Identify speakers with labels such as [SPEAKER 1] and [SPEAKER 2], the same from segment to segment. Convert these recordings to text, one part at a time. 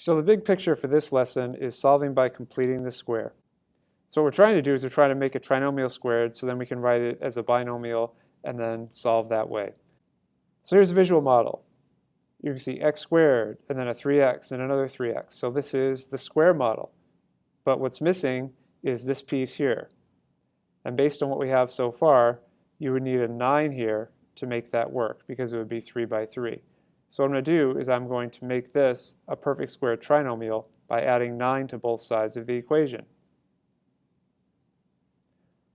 [SPEAKER 1] So the big picture for this lesson is solving by completing the square. So what we're trying to do is we're trying to make a trinomial squared so then we can write it as a binomial and then solve that way. So here's a visual model. You can see x squared and then a 3x and another 3x. So this is the square model. But what's missing is this piece here. And based on what we have so far, you would need a 9 here to make that work because it would be 3 by 3. So what I'm going to do is I'm going to make this a perfect square trinomial by adding 9 to both sides of the equation.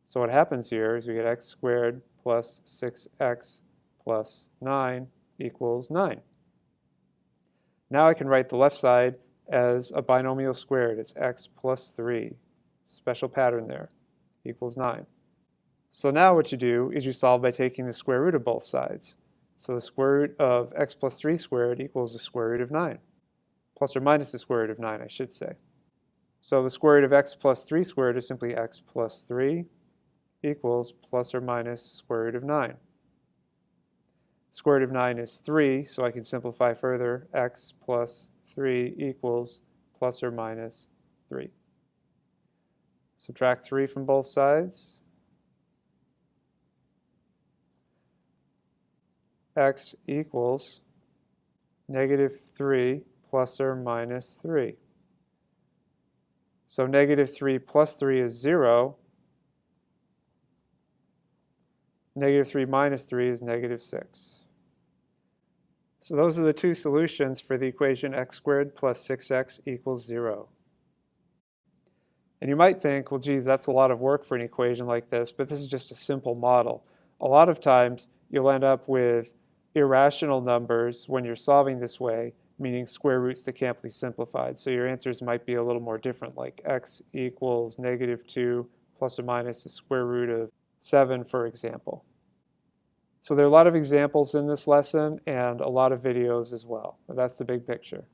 [SPEAKER 1] So what happens here is we get x squared plus 6x plus 9 equals 9. Now I can write the left side as a binomial squared. It's x plus 3, special pattern there, equals 9. So now what you do is you solve by taking the square root of both sides. So the square root of x plus 3 squared equals the square root of 9, plus or minus the square root of 9, I should say. So the square root of x plus 3 squared is simply x plus 3 equals plus or minus square root of 9. Square root of 9 is 3, so I can simplify further. X plus 3 equals plus or minus 3. Subtract 3 from both sides. X equals negative 3 plus or minus 3. So negative 3 plus 3 is 0. Negative 3 minus 3 is negative 6. So those are the two solutions for the equation x squared plus 6x equals 0. And you might think, well, geez, that's a lot of work for an equation like this, but this is just a simple model. A lot of times you'll end up with irrational numbers when you're solving this way, meaning square roots that can't be simplified. So your answers might be a little more different, like x equals negative 2 plus or minus the square root of 7, for example. So there are a lot of examples in this lesson and a lot of videos as well. That's the big picture.